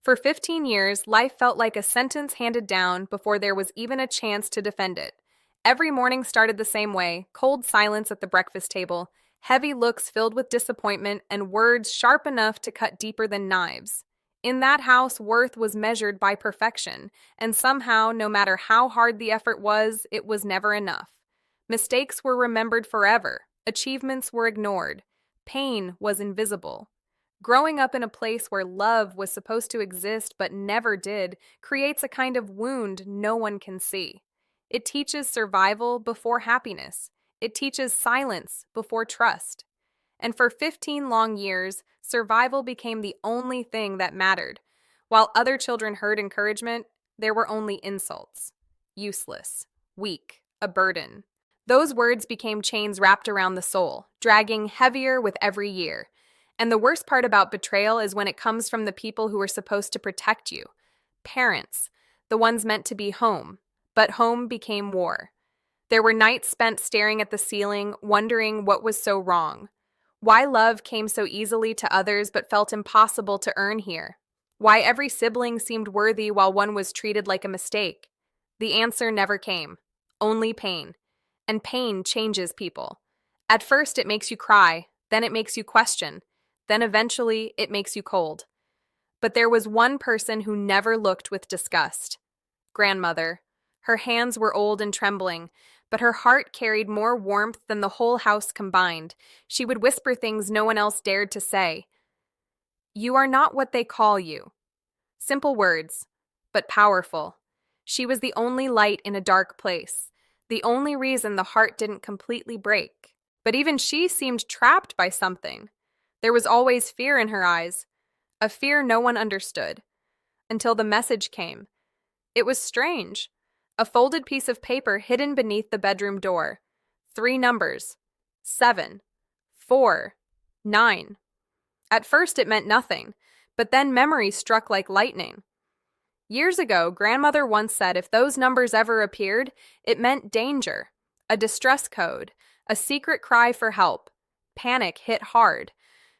For 15 years, life felt like a sentence handed down before there was even a chance to defend it. Every morning started the same way: cold silence at the breakfast table, heavy looks filled with disappointment, and words sharp enough to cut deeper than knives. In that house, worth was measured by perfection, and somehow, no matter how hard the effort was, it was never enough. Mistakes were remembered forever, achievements were ignored, pain was invisible. Growing up in a place where love was supposed to exist but never did creates a kind of wound no one can see. It teaches survival before happiness. It teaches silence before trust. And for 15 long years, survival became the only thing that mattered. While other children heard encouragement, there were only insults. Useless, weak, a burden. Those words became chains wrapped around the soul, dragging heavier with every year. And the worst part about betrayal is when it comes from the people who are supposed to protect you. Parents, the ones meant to be home. But home became war. There were nights spent staring at the ceiling, wondering what was so wrong. Why love came so easily to others but felt impossible to earn here. Why every sibling seemed worthy while one was treated like a mistake. The answer never came. Only pain. And pain changes people. At first it makes you cry, then it makes you question, then eventually it makes you cold. But there was one person who never looked with disgust. Grandmother. Her hands were old and trembling, but her heart carried more warmth than the whole house combined. She would whisper things no one else dared to say. "You are not what they call you." Simple words, but powerful. She was the only light in a dark place, the only reason the heart didn't completely break. But even she seemed trapped by something. There was always fear in her eyes, a fear no one understood. Until the message came. It was strange. A folded piece of paper hidden beneath the bedroom door. 3 numbers. 7, 4, 9. At first it meant nothing, but then memory struck like lightning. Years ago, Grandmother once said if those numbers ever appeared, it meant danger, a distress code, a secret cry for help. Panic hit hard,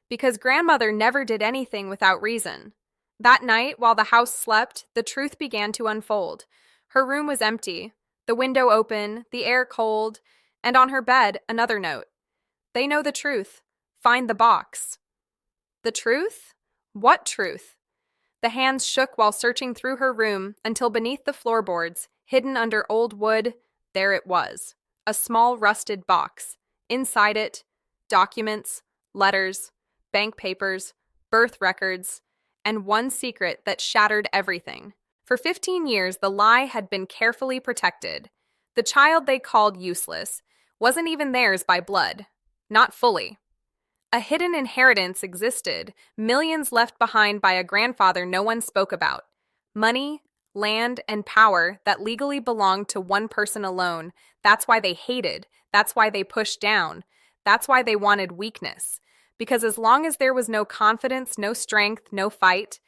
because Grandmother never did anything without reason. That night, while the house slept, the truth began to unfold. Her room was empty, the window open, the air cold, and on her bed, another note. They know the truth. Find the box. The truth? What truth? The hands shook while searching through her room until beneath the floorboards, hidden under old wood, there it was. A small rusted box. Inside it, documents, letters, bank papers, birth records, and one secret that shattered everything. For 15 years, the lie had been carefully protected. The child they called Useless wasn't even theirs by blood. Not fully. A hidden inheritance existed, millions left behind by a grandfather no one spoke about. Money, land, and power that legally belonged to one person alone. That's why they hated. That's why they pushed down. That's why they wanted weakness. Because as long as there was no confidence, no strength, no fight,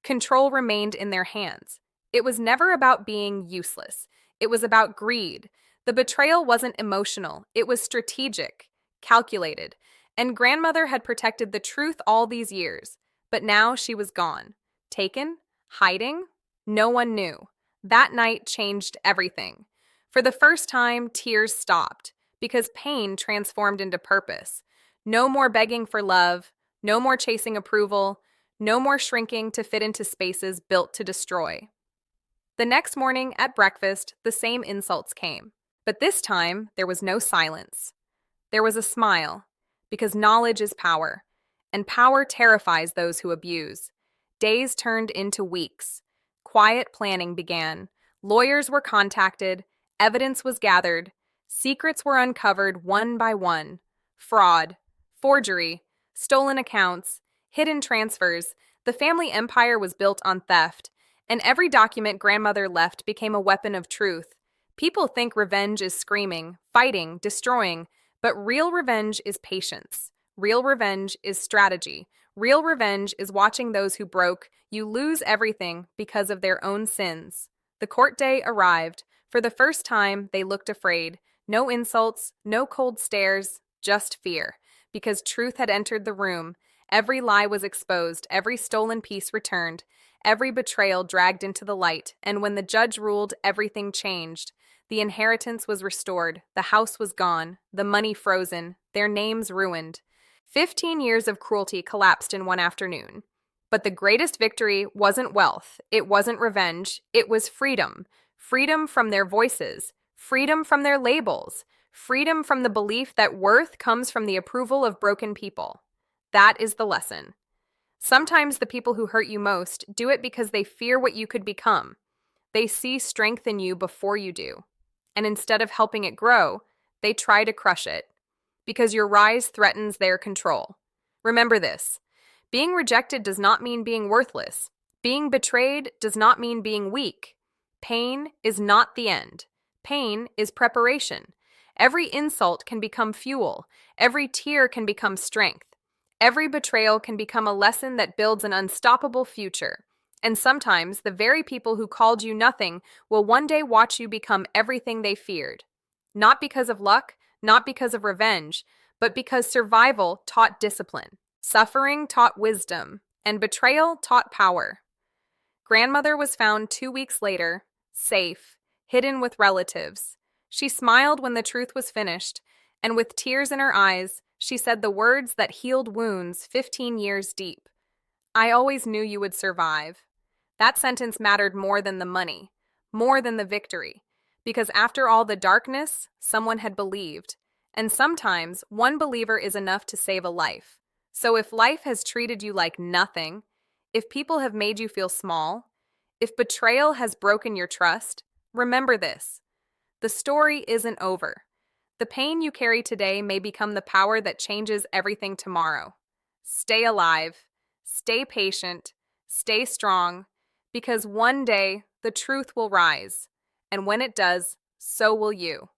control remained in their hands. It was never about being useless. It was about greed. The betrayal wasn't emotional. It was strategic, calculated. And Grandmother had protected the truth all these years. But now she was gone. Taken? Hiding? No one knew. That night changed everything. For the first time, tears stopped, because pain transformed into purpose. No more begging for love, no more chasing approval, no more shrinking to fit into spaces built to destroy. The next morning at breakfast, the same insults came. But this time, there was no silence. There was a smile, because knowledge is power, and power terrifies those who abuse. Days turned into weeks. Quiet planning began. Lawyers were contacted, evidence was gathered, secrets were uncovered one by one. Fraud, forgery, stolen accounts, hidden transfers. The family empire was built on theft, and every document Grandmother left became a weapon of truth. People think revenge is screaming, fighting, destroying, but real revenge is patience. Real revenge is strategy. Real revenge is watching those who broke you lose everything because of their own sins. The court day arrived. For the first time, they looked afraid. No insults, no cold stares, just fear. Because truth had entered the room. Every lie was exposed, every stolen piece returned, every betrayal dragged into the light, and when the judge ruled, everything changed. The inheritance was restored, the house was gone, the money frozen, their names ruined. 15 years of cruelty collapsed in one afternoon. But the greatest victory wasn't wealth, it wasn't revenge, it was freedom. Freedom from their voices, freedom from their labels, freedom from the belief that worth comes from the approval of broken people. That is the lesson. Sometimes the people who hurt you most do it because they fear what you could become. They see strength in you before you do. And instead of helping it grow, they try to crush it. Because your rise threatens their control. Remember this. Being rejected does not mean being worthless. Being betrayed does not mean being weak. Pain is not the end. Pain is preparation. Every insult can become fuel. Every tear can become strength. Every betrayal can become a lesson that builds an unstoppable future. And sometimes the very people who called you nothing will one day watch you become everything they feared. Not because of luck, not because of revenge, but because survival taught discipline, suffering taught wisdom, and betrayal taught power. Grandmother was found 2 weeks later, safe, hidden with relatives. She smiled when the truth was finished, and with tears in her eyes, she said the words that healed wounds 15 years deep. I always knew you would survive. That sentence mattered more than the money, more than the victory, because after all the darkness, someone had believed. And sometimes one believer is enough to save a life. So if life has treated you like nothing, if people have made you feel small, if betrayal has broken your trust, remember this. The story isn't over. The pain you carry today may become the power that changes everything tomorrow. Stay alive, stay patient, stay strong, because one day the truth will rise, and when it does, so will you.